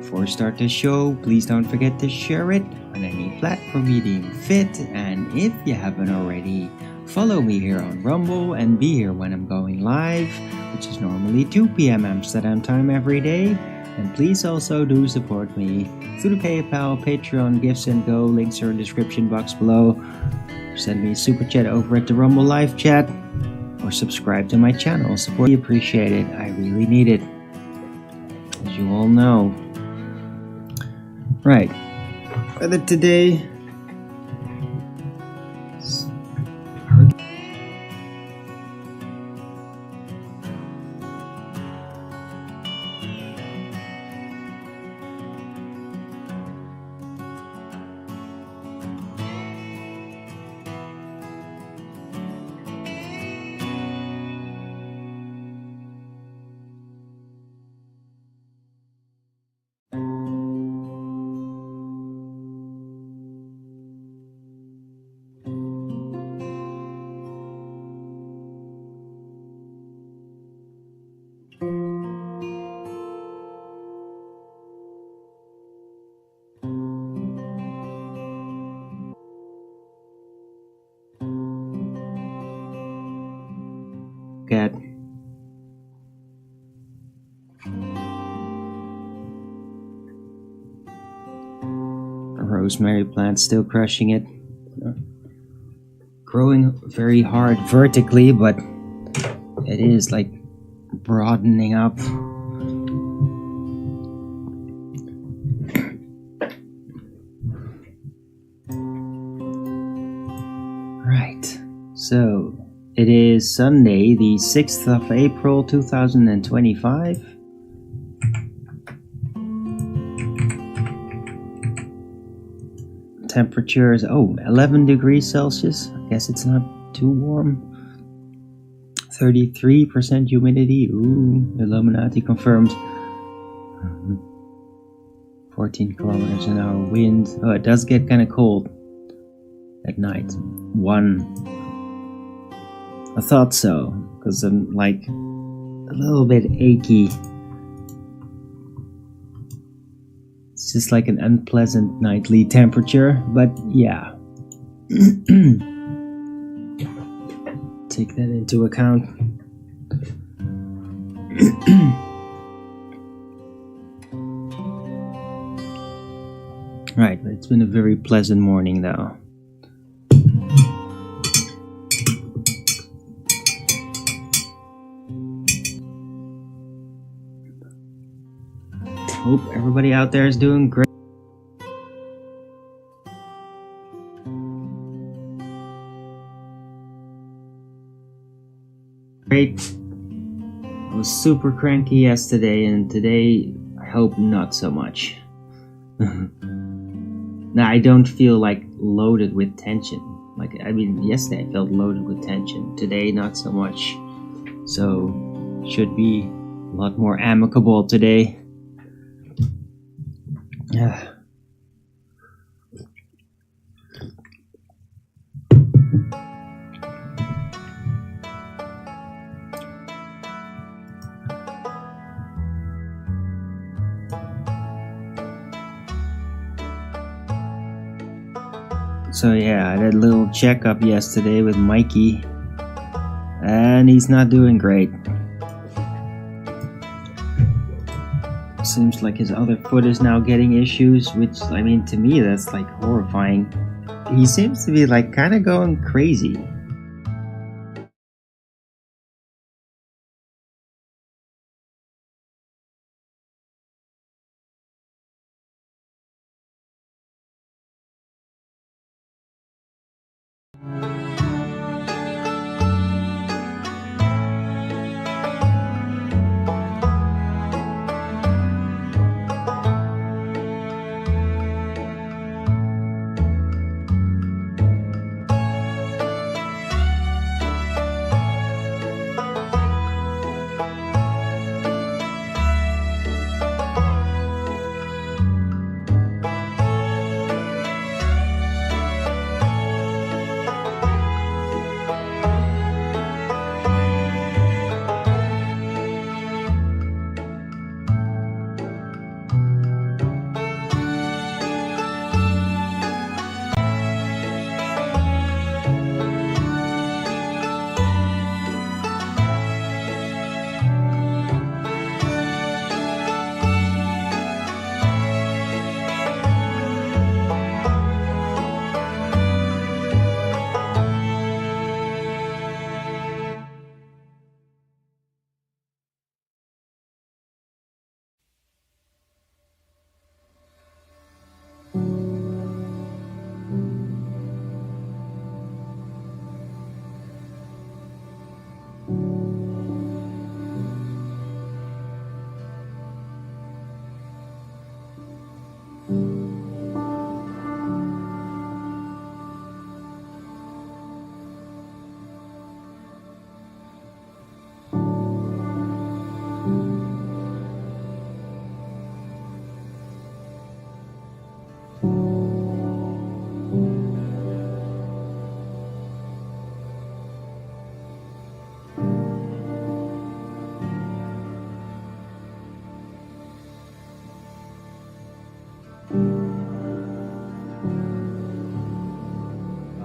Before I start the show, please don't forget to share it on any platform you deem fit, and if you haven't already, follow me here on Rumble and be here when I'm going live, which is normally 2 p.m. Amsterdam time every day. And please also do support me through the PayPal, Patreon, Gifts and Go. Links are in the description box below. Send me a super chat over at the Rumble live chat, or subscribe to my channel. Support, appreciate it. I really need it, as you all know. Right. Weather today. Cat. A rosemary plant still crushing it. Growing very hard vertically, but it is like broadening up. Right. So it is Sunday, the 6th of April 2025. Temperature is 11 degrees Celsius. I guess it's not too warm. 33% humidity. Ooh, Illuminati confirmed. 14 kilometers an hour wind. Oh, it does get kind of cold at night. I thought so, because I'm like a little bit achy. It's just like an unpleasant nightly temperature, but yeah. Take that into account. Right, but it's been a very pleasant morning though. Hope everybody out there is doing great. I was super cranky yesterday, and today I hope not so much. Now I don't feel like loaded with tension. Yesterday I felt loaded with tension. Today not so much. So should be a lot more amicable today. Yeah. So yeah, I had a little checkup yesterday with Mikey, and he's not doing great. Seems like his other foot is now getting issues, which, to me that's like horrifying. He seems to be like kind of going crazy.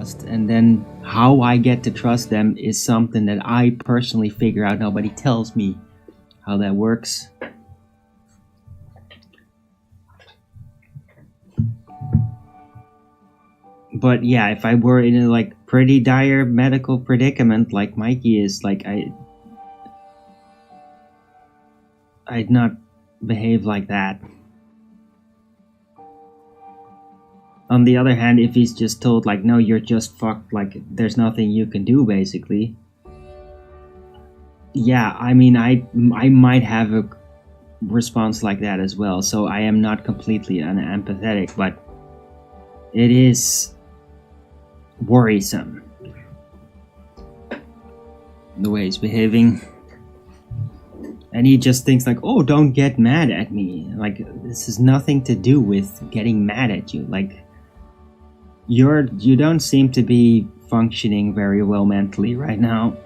trust. And then how I get to trust them is something that I personally figure out. Nobody tells me how that works. But yeah, if I were in a like pretty dire medical predicament like Mikey is, like I'd not behave like that. On the other hand, if he's just told like, no, you're just fucked, like there's nothing you can do, basically. Yeah, I mean, I might have a response like that as well. So I am not completely unempathetic, but it is worrisome the way he's behaving. And he just thinks like, oh, don't get mad at me. Like, this has nothing to do with getting mad at you. Like, you don't seem to be functioning very well mentally right now.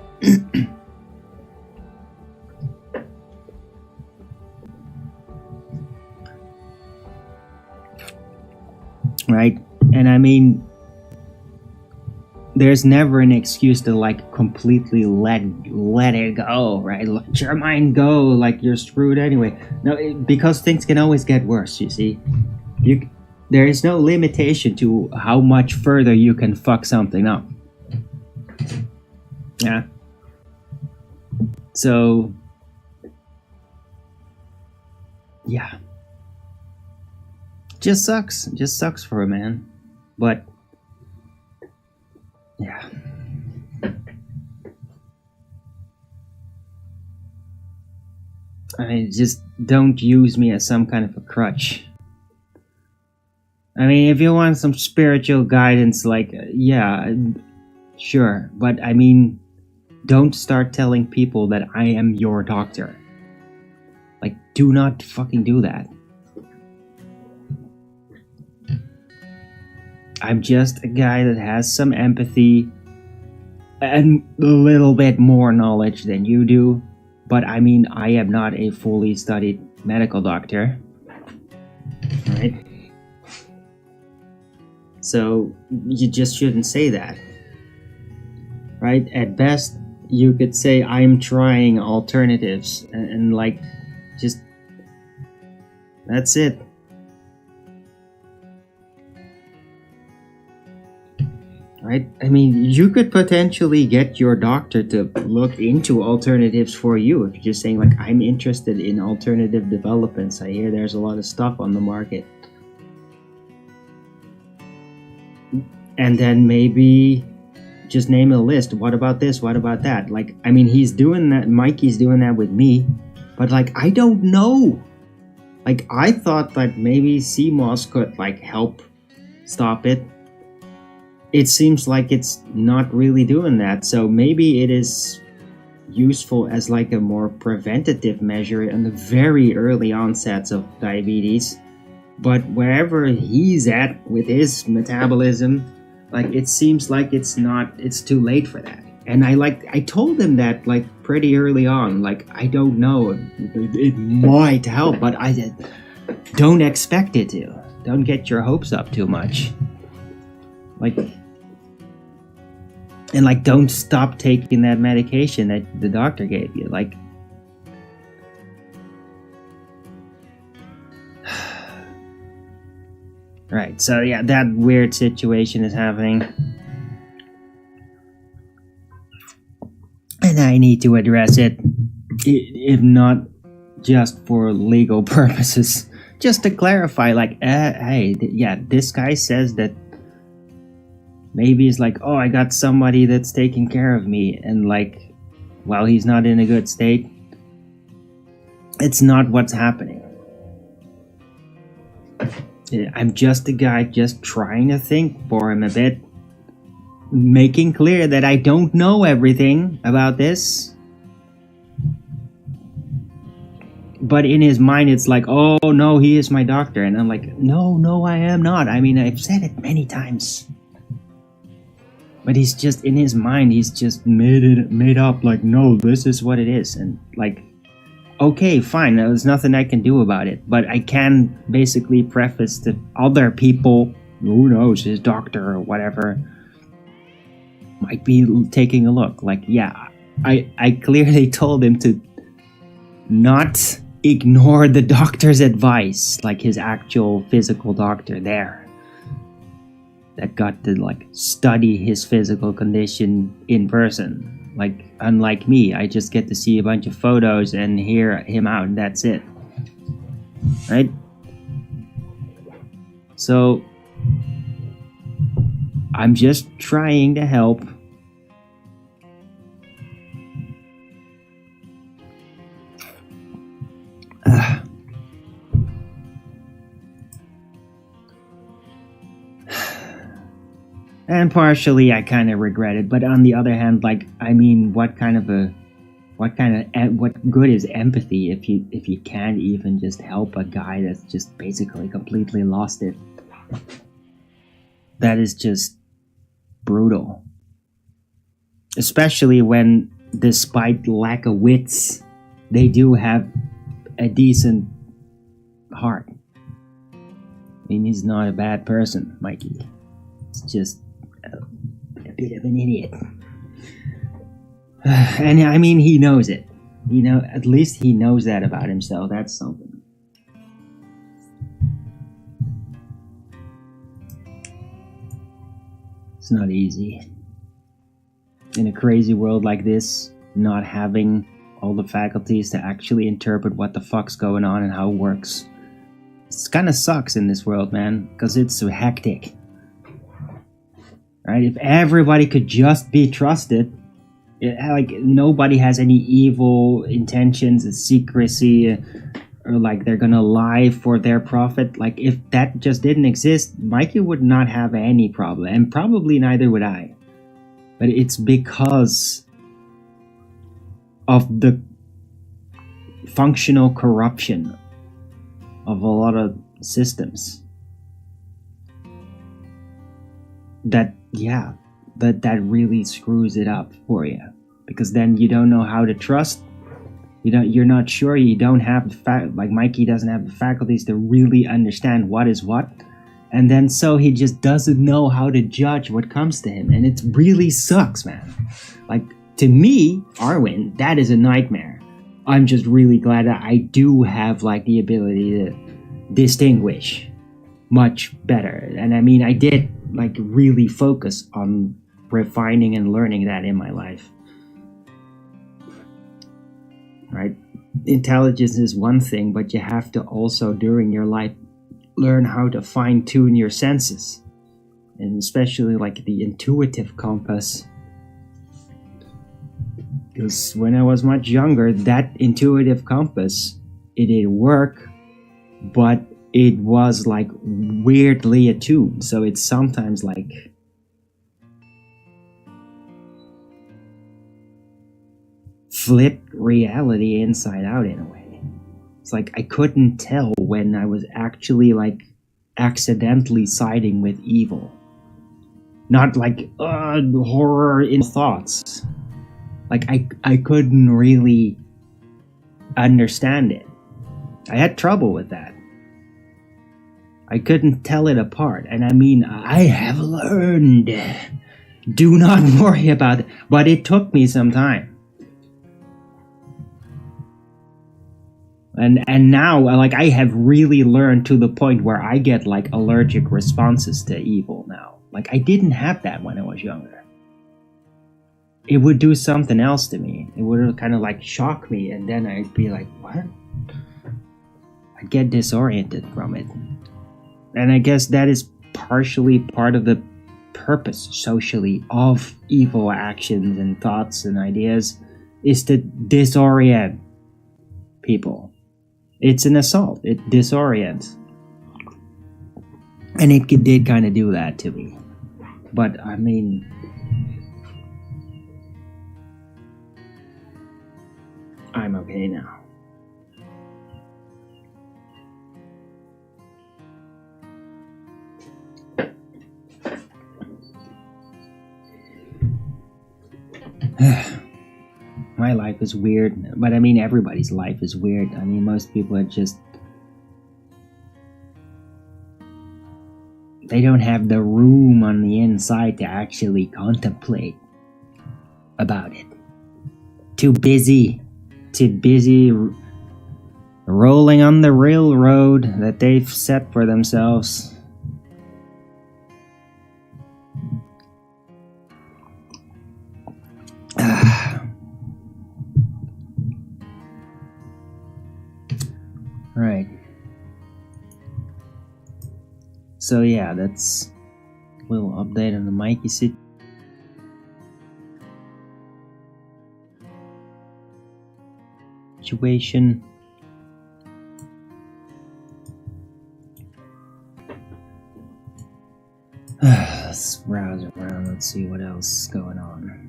Right? And I mean, there's never an excuse to like completely let it go, right? Let your mind go, like you're screwed anyway. No, because things can always get worse, you see. There is no limitation to how much further you can fuck something up. Yeah. So, yeah. Just sucks for a man. But yeah. I mean, just don't use me as some kind of a crutch. I mean, if you want some spiritual guidance, like, yeah, sure. But I mean, don't start telling people that I am your doctor. Like, do not fucking do that. I'm just a guy that has some empathy and a little bit more knowledge than you do. But I mean, I am not a fully studied medical doctor. Right? So you just shouldn't say that. Right? At best, you could say I'm trying alternatives and like, just, that's it. Right? I mean, you could potentially get your doctor to look into alternatives for you if you're just saying like, I'm interested in alternative developments. I hear there's a lot of stuff on the market. And then maybe just name a list. What about this? What about that? Like, I mean, he's doing that. Mikey's doing that with me. But like, I don't know. Like, I thought that maybe sea moss could like help stop it. It seems like it's not really doing that. So maybe it is useful as like a more preventative measure in the very early onsets of diabetes. But wherever he's at with his metabolism, like it seems like it's too late for that. And I told him that like pretty early on, like, I don't know, it might help, but I don't expect it to. Don't get your hopes up too much. Like, and like, don't stop taking that medication that the doctor gave you. Like, right, so yeah, that weird situation is happening. And I need to address it, if not just for legal purposes. Just to clarify, like, hey, yeah, this guy says that maybe it's like, oh, I got somebody that's taking care of me, and like, while he's not in a good state, it's not what's happening. I'm just a guy just trying to think for him a bit, making clear that I don't know everything about this. But in his mind, it's like, oh no, he is my doctor. And I'm like, no, I am not. I mean, I've said it many times. But he's just, in his mind, he's just made up like, no, this is what it is. And like, okay, fine, there's nothing I can do about it. But I can basically preface to other people, who knows, his doctor or whatever, might be taking a look. Like, yeah, I clearly told him to not ignore the doctor's advice, like his actual physical doctor there that got to like study his physical condition in person. Like, unlike me, I just get to see a bunch of photos and hear him out, and that's it. Right? So, I'm just trying to help. And partially I kind of regret it, but on the other hand, like, I mean, what good is empathy if you can't even just help a guy that's just basically completely lost it? That is just brutal. Especially when, despite lack of wits, they do have a decent heart. I mean, he's not a bad person, Mikey. It's just a bit of an idiot. And I mean, he knows it. You know, at least he knows that about himself. That's something. It's not easy. In a crazy world like this, not having all the faculties to actually interpret what the fuck's going on and how it works. It kind of sucks in this world, man, because it's so hectic. Right? If everybody could just be trusted, like nobody has any evil intentions, secrecy, or like they're gonna lie for their profit. Like if that just didn't exist, Mikey would not have any problem, and probably neither would I. But it's because of the functional corruption of a lot of systems that really screws it up for you, because then you don't know how to trust. You're not sure. You don't have like Mikey doesn't have the faculties to really understand what is what, and then so he just doesn't know how to judge what comes to him, and it really sucks, man. Like, to me, Arwin, that is a nightmare. I'm just really glad that I do have like the ability to distinguish much better, and I mean, I did like really focus on refining and learning that in my life. Right? Intelligence is one thing, but you have to also during your life learn how to fine-tune your senses, and especially like the intuitive compass, because when I was much younger, that intuitive compass, it did work, but it was like weirdly attuned, so it's sometimes like flipped reality inside out in a way. It's like I couldn't tell when I was actually like accidentally siding with evil, not like horror in thoughts. Like I couldn't really understand it. I had trouble with that. I couldn't tell it apart, and I mean, I have learned. Do not worry about it, but it took me some time. And now, like, I have really learned to the point where I get like allergic responses to evil now. Like, I didn't have that when I was younger. It would do something else to me. It would kind of like shock me, and then I'd be like, what? I'd get disoriented from it. And I guess that is partially part of the purpose socially of evil actions and thoughts and ideas, is to disorient people. It's an assault. It disorients. And it did kind of do that to me. But I mean, I'm okay now. My life is weird, but I mean, everybody's life is weird. I mean, most people are just, they don't have the room on the inside to actually contemplate about it. Too busy rolling on the railroad that they've set for themselves. Right. So yeah, that's a little update on the Mikey situation. Let's browse around, let's see what else is going on.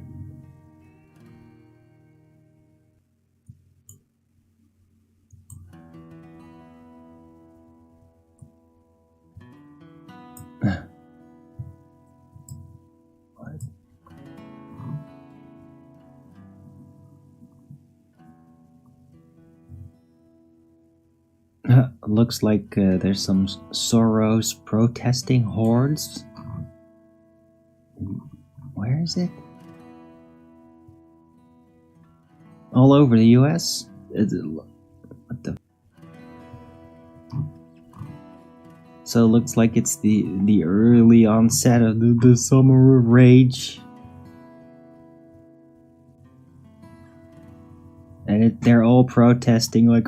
Looks like there's some Soros protesting hordes. Where is it? All over the US? What the? So it looks like it's the early onset of the summer of rage. And they're all protesting like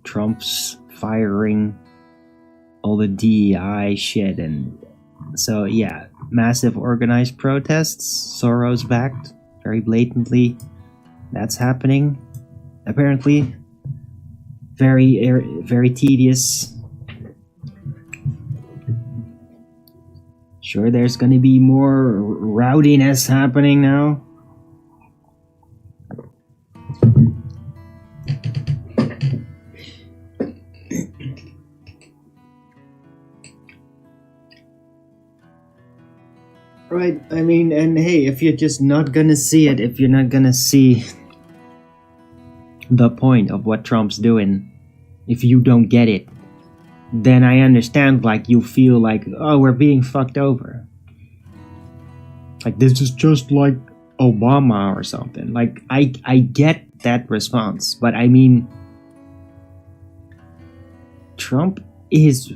Trump's firing all the DEI shit, and so yeah, massive organized protests, Soros backed, very blatantly. That's happening. Apparently, very tedious. Sure, there's gonna be more rowdiness happening now. Right, I mean, and hey, if you're just not gonna see it, if you're not gonna see the point of what Trump's doing, if you don't get it, then I understand, like, you feel like, oh, we're being fucked over. Like, this is just like Obama or something. Like, I get that response, but I mean, Trump is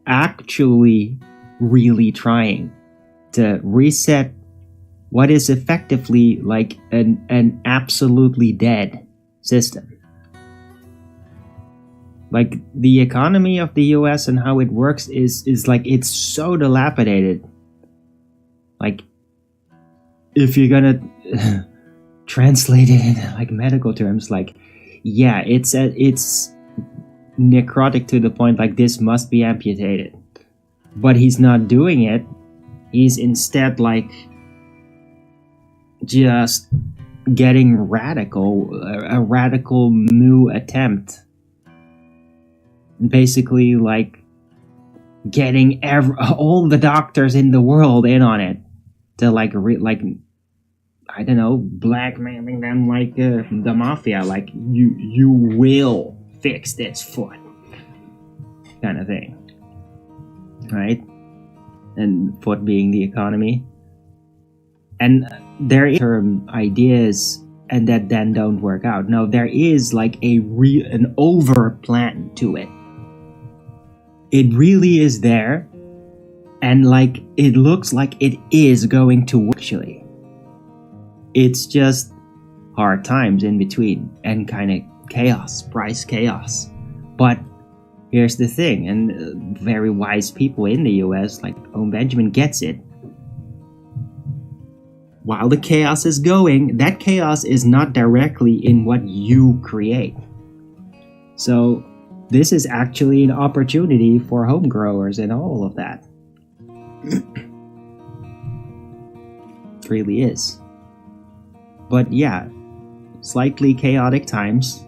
actually really trying to reset what is effectively like an absolutely dead system. Like, the economy of the US and how it works is like, it's so dilapidated. Like, if you're gonna translate it in like medical terms, like, yeah, it's necrotic to the point like this must be amputated. But he's not doing it. He's instead like just getting radical, a radical new attempt. Basically like getting all the doctors in the world in on it to like I don't know, blackmailing them like the mafia, like you will fix this foot kind of thing, right? And foot being the economy. And there is term ideas and that then don't work out. No, there is like an over plan to it. It really is there, and like it looks like it is going to work actually. It's just hard times in between and kind of chaos, price chaos. But here's the thing, and very wise people in the US, like Owen Benjamin, gets it. While the chaos is going, that chaos is not directly in what you create. So this is actually an opportunity for home growers and all of that. It really is. But yeah, slightly chaotic times.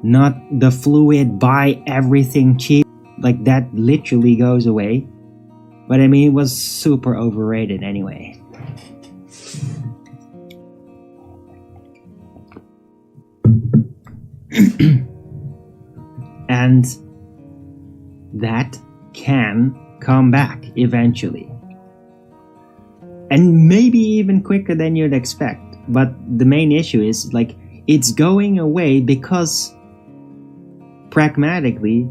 Not the fluid, buy everything cheap. Like that literally goes away. But I mean, it was super overrated anyway. And that can come back eventually. And maybe even quicker than you'd expect. But the main issue is like it's going away because pragmatically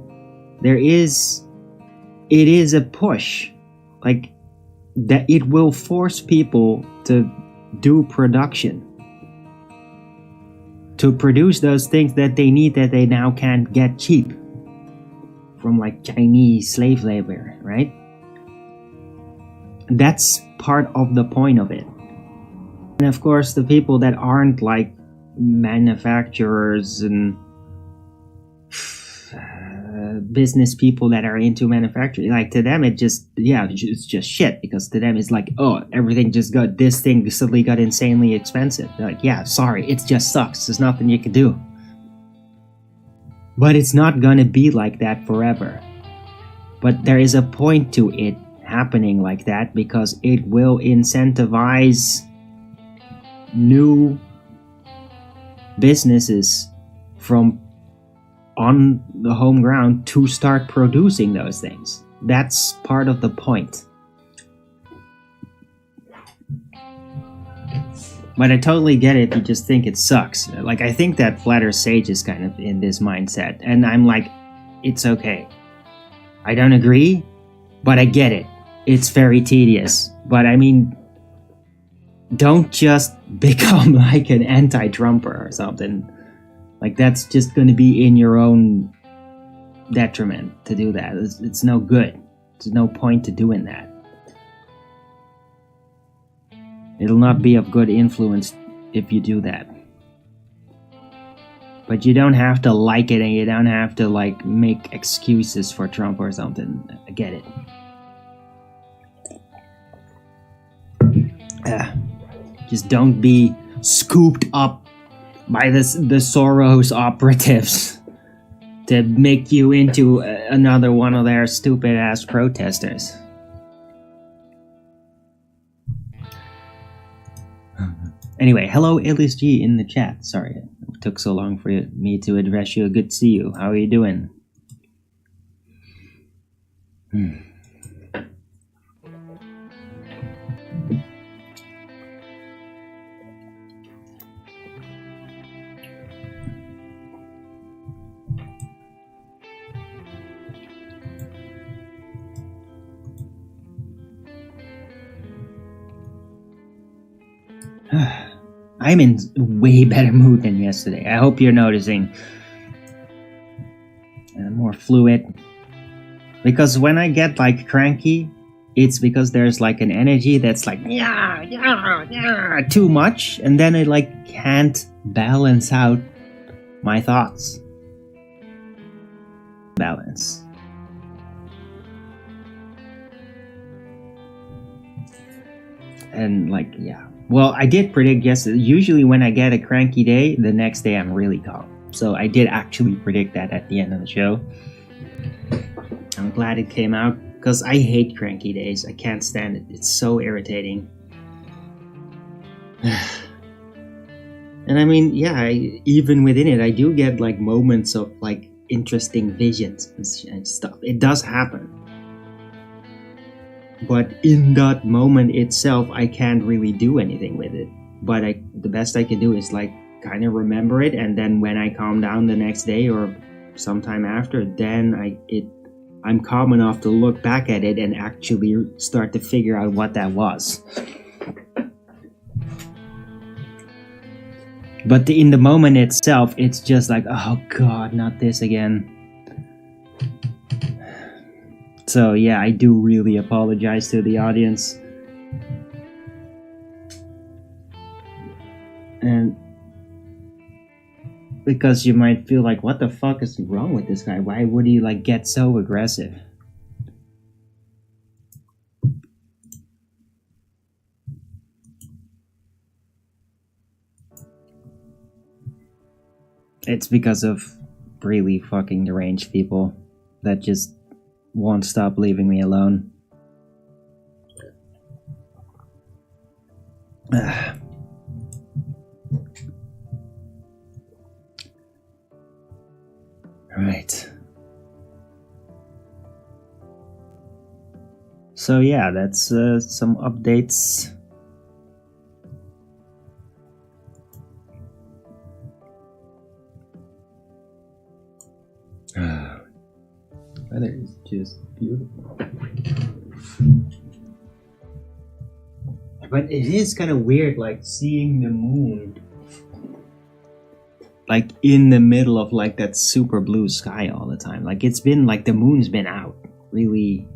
it is a push, like that it will force people to do production, to produce those things that they need that they now can't get cheap from like Chinese slave labor, right? That's part of the point of it. And of course the people that aren't like manufacturers and business people that are into manufacturing, like to them it's just shit, because to them it's like, oh, this thing suddenly got insanely expensive. They're like, yeah, sorry, it just sucks, there's nothing you can do. But it's not gonna be like that forever. But there is a point to it happening like that, because it will incentivize new businesses from on the home ground to start producing those things. That's part of the point. But I totally get it if you just think it sucks. Like, I think that Flatter Sage is kind of in this mindset, and I'm like, it's okay. I don't agree, but I get it. It's very tedious. But I mean, don't just become like an anti-Trumper or something. Like, that's just going to be in your own detriment to do that. It's no good. There's no point to doing that. It'll not be of good influence if you do that. But you don't have to like it, and you don't have to like make excuses for Trump or something. I get it. Just don't be scooped up by the Soros operatives to make you into another one of their stupid ass protesters. Anyway, hello LSG in the chat. Sorry it took so long for me to address you. Good to see you. How are you doing? I'm in way better mood than yesterday. I hope you're noticing. More fluid. Because when I get like cranky, it's because there's like an energy that's like too much, and then I like can't balance out my thoughts. Balance. And like, yeah. Well, I did predict yesterday. Usually when I get a cranky day, the next day I'm really calm. So I did actually predict that at the end of the show. I'm glad it came out, because I hate cranky days. I can't stand it. It's so irritating. And I mean, yeah, even within it, I do get like moments of like interesting visions and stuff. It does happen. But in that moment itself, I can't really do anything with it. But the best I can do is like kind of remember it, and then when I calm down the next day or sometime after, then I'm calm enough to look back at it and actually start to figure out what that was. But in the moment itself, it's just like, oh god, not this again. So yeah, I do really apologize to the audience. And because you might feel like, what the fuck is wrong with this guy? Why would he like get so aggressive? It's because of really fucking deranged people that just won't stop leaving me alone. Right. So yeah, that's some updates. Just beautiful. But it is kind of weird, like seeing the moon like in the middle of like that super blue sky all the time. Like it's been like the moon's been out. Really,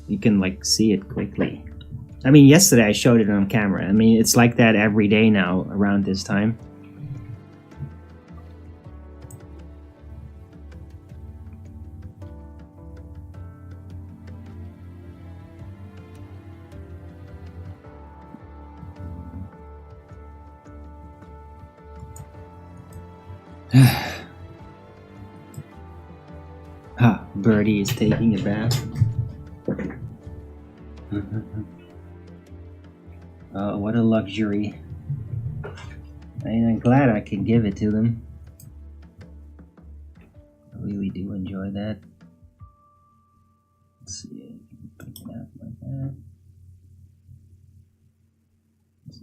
you can like see it quickly. I mean, yesterday I showed it on camera. I mean, it's like that every day now around this time. Birdie is taking a bath. Oh, what a luxury. I'm glad I can give it to them. I really do enjoy that. Let's see, pick it up like that.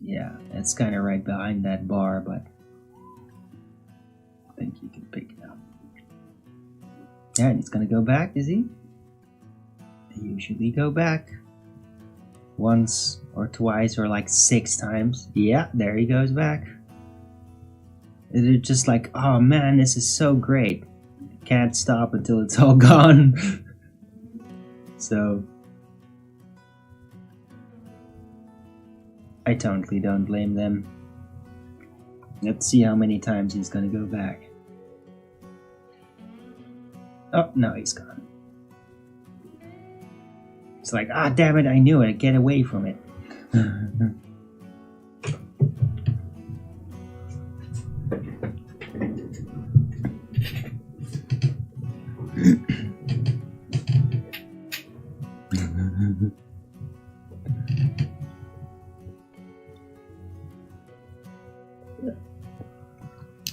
Yeah, it's kind of right behind that bar, but I think you can pick it up. Yeah, and he's gonna go back, is he? They usually go back once or twice or like 6 times. Yeah, there he goes back. They're just like, oh man, this is so great. Can't stop until it's all gone. So I totally don't blame them. Let's see how many times he's gonna go back. Oh, no, he's gone. It's like, ah, damn it, I knew it. Get away from it.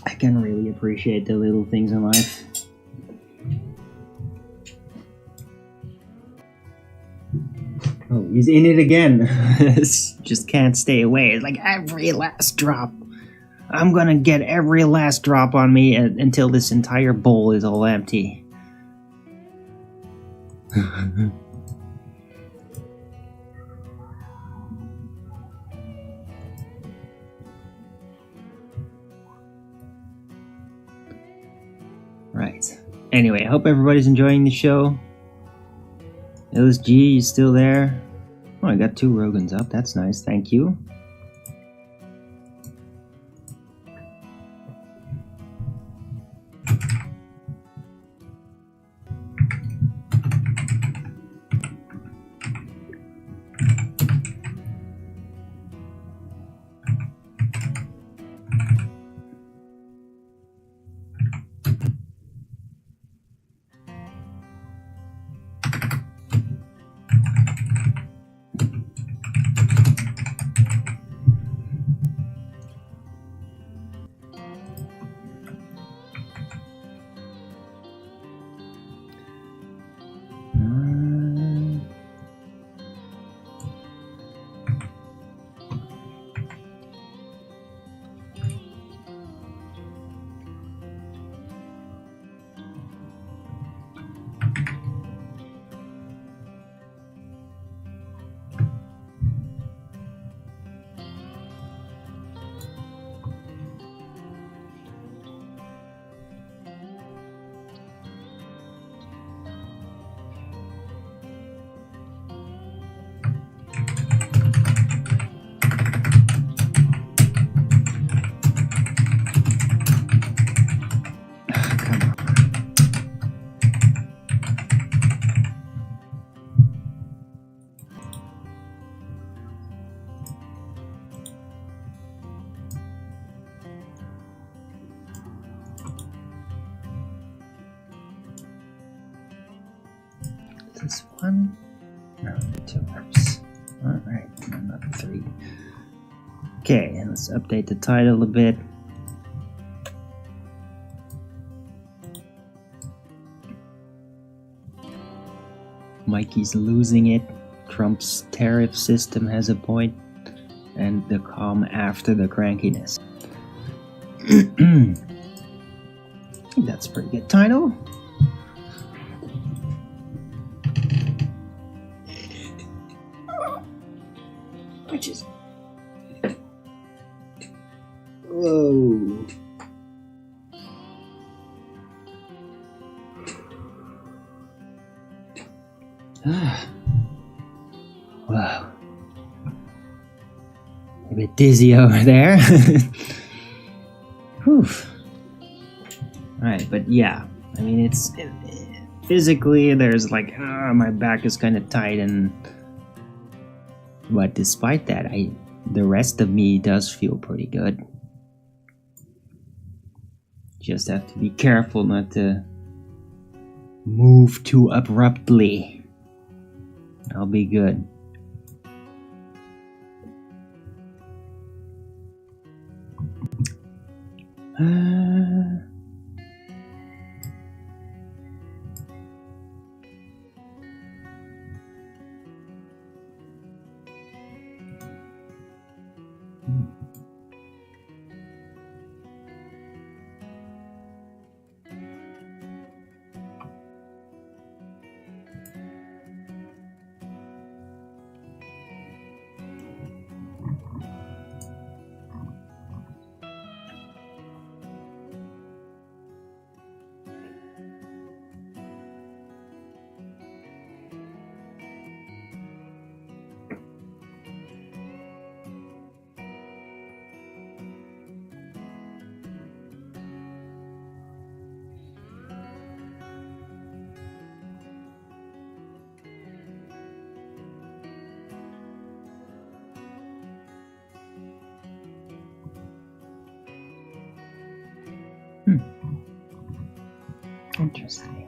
I can really appreciate the little things in life. Oh, he's in it again. Just can't stay away. It's like every last drop. I'm gonna get every last drop on me until this entire bowl is all empty. Right. Anyway, I hope everybody's enjoying the show. LSG, you still there? Oh, I got 2 Rogans up. That's nice. Thank you. This one? No, 2 maps. Alright, another 3. Okay, and let's update the title a bit. Mikey's losing it. Trump's tariff system has a point, and the calm after the crankiness. I think that's a pretty good title. sandwiches. Whoa. Wow. A bit dizzy over there. Whew. Alright, but yeah. I mean, it's physically, there's like, my back is kind of tight, but despite that, the rest of me does feel pretty good. Just have to be careful not to move too abruptly. I'll be good. Interesting.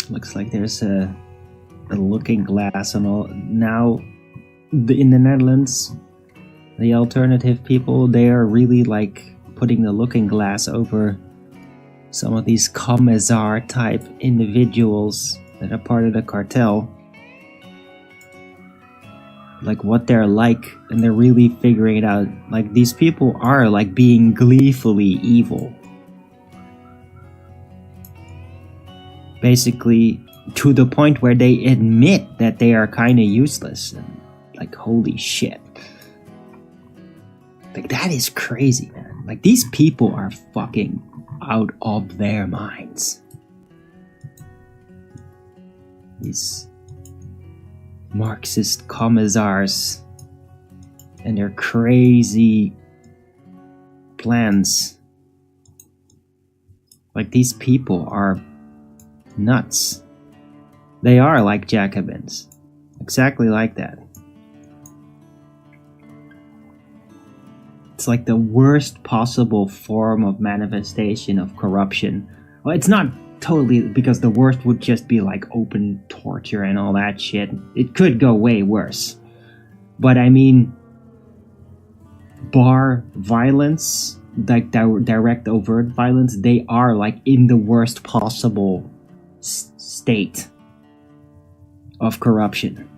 Looks like there's a looking glass on all now. In the Netherlands, the alternative people, they are really like putting the looking glass over some of these commissar type individuals that are part of the cartel. Like what they're like, and they're really figuring it out. Like these people are like being gleefully evil. Basically to the point where they admit that they are kind of useless. And like, holy shit. Like that is crazy, man. Like these people are fucking out of their minds. These Marxist commissars and their crazy plans. Like these people are nuts. They are like Jacobins. Exactly like that. It's like the worst possible form of manifestation of corruption. Well, it's not totally, because the worst would just be like open torture and all that shit. It could go way worse. But I mean, bar violence, like direct overt violence, they are like in the worst possible state of corruption.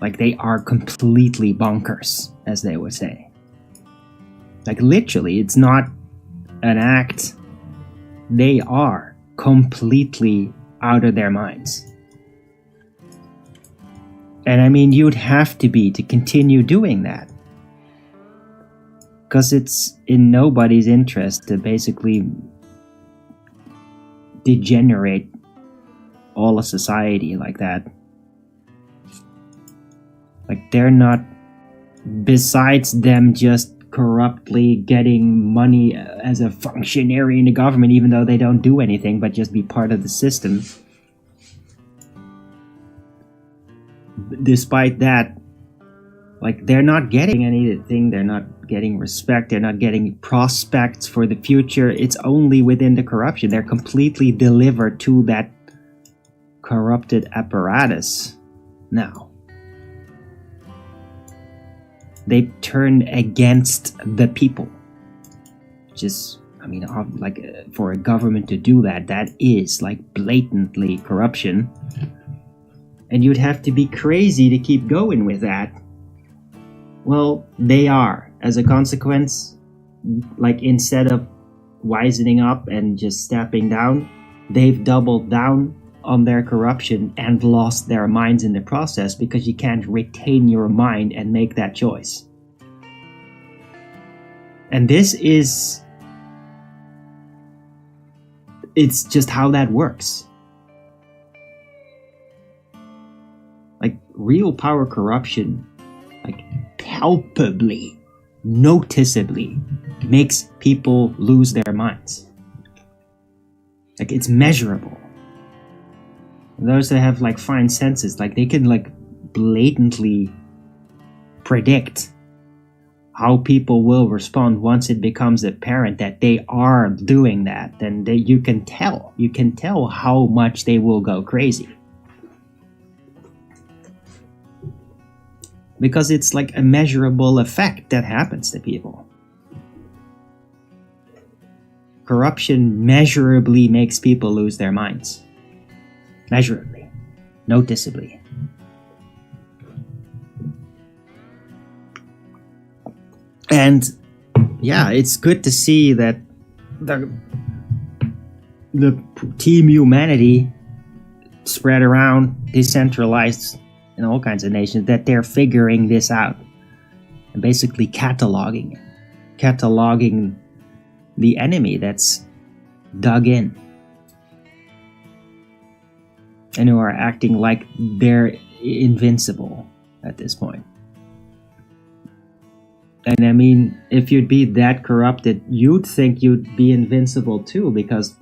Like they are completely bonkers, as they would say. Like literally, it's not an act. They are completely out of their minds. And I mean, you'd have to be to continue doing that. Because it's in nobody's interest to basically degenerate all of society like that. Like they're not, besides them just corruptly getting money as a functionary in the government, even though they don't do anything but just be part of the system. Despite that, like they're not getting anything, they're not getting respect, they're not getting prospects for the future. It's only within the corruption. They're completely delivered to that corrupted apparatus now. They turned against the people. Which is, I mean, like for a government to do that, that is like blatantly corruption. And you'd have to be crazy to keep going with that. Well, they are. As a consequence, like instead of wisening up and just stepping down, they've doubled down on their corruption and lost their minds in the process because you can't retain your mind and make that choice. And this is... it's just how that works. Like, real power corruption, like, palpably, noticeably makes people lose their minds. Like, it's measurable. Those that have, like, fine senses, like, they can, like, blatantly predict how people will respond once it becomes apparent that they are doing that. Then you can tell how much they will go crazy. Because it's like a measurable effect that happens to people. Corruption measurably makes people lose their minds. Measurably. Noticeably. And yeah, it's good to see that the team humanity spread around, decentralized in all kinds of nations, that they're figuring this out and basically cataloging the enemy that's dug in and who are acting like they're invincible at this point. And I mean, if you'd be that corrupted, you'd think you'd be invincible too, because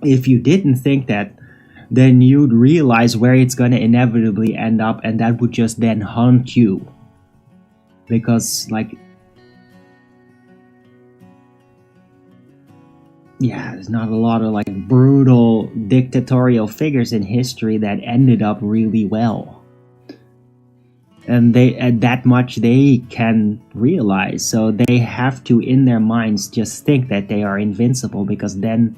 if you didn't think that, then you'd realize where it's going to inevitably end up, and that would just then haunt you. Because, like, yeah, there's not a lot of, like, brutal dictatorial figures in history that ended up really well. And that much they can realize, so they have to, in their minds, just think that they are invincible, because then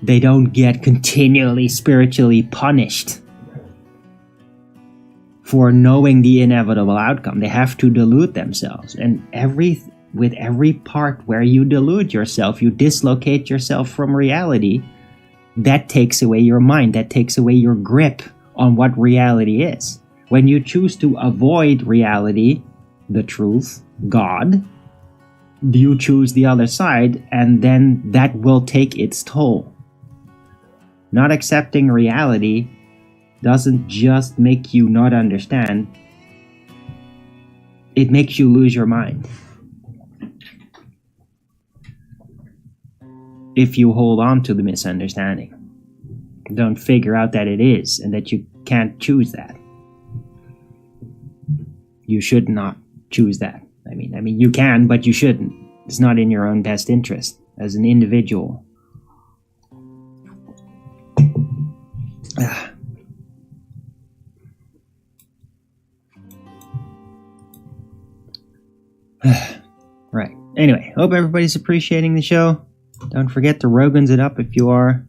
they don't get continually spiritually punished for knowing the inevitable outcome. They have to delude themselves. And with every part where you delude yourself, you dislocate yourself from reality. That takes away your mind. That takes away your grip on what reality is. When you choose to avoid reality, the truth, God, you choose the other side, and then that will take its toll. Not accepting reality doesn't just make you not understand, it makes you lose your mind. If you hold on to the misunderstanding, don't figure out that it is and that you can't choose that. You should not choose that. I mean, you can, but you shouldn't. It's not in your own best interest as an individual. Right. Anyway, hope everybody's appreciating the show. Don't forget to Rogan's it up if you are.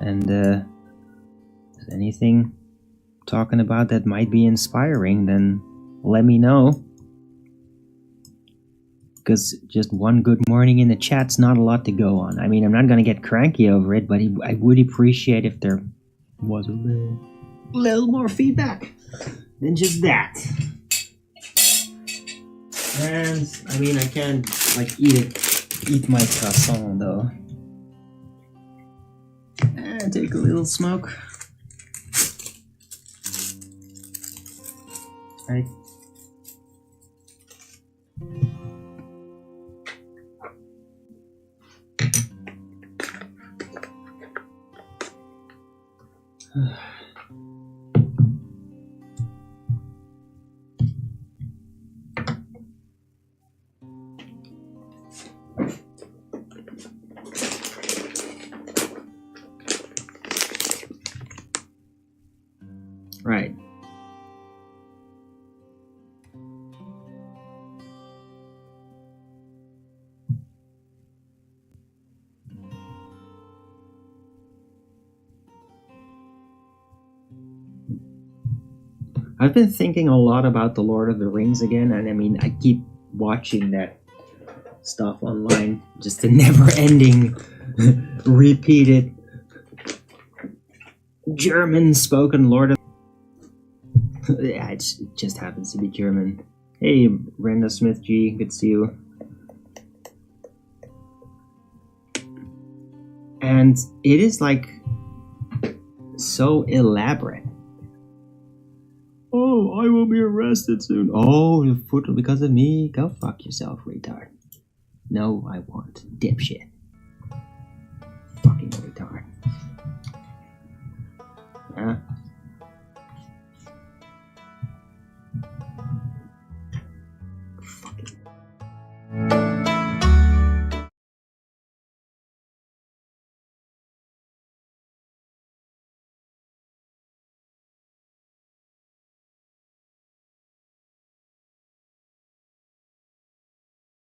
And if there's anything talking about that might be inspiring, then let me know. Because just one good morning in the chat's not a lot to go on. I mean, I'm not going to get cranky over it, but I would appreciate if there was a little more feedback than just that. And I mean, I can't like eat my croissant though. And take a little smoke. Right. Right. I've been thinking a lot about The Lord of the Rings again, and I mean, I keep watching that stuff online, just a never-ending, repeated German spoken Lord of... Yeah, it just happens to be German. Hey, Brenda Smith G, good to see you. And it is like so elaborate. Oh, I will be arrested soon. Oh, because of me? Go fuck yourself, retard. No, I won't, dipshit.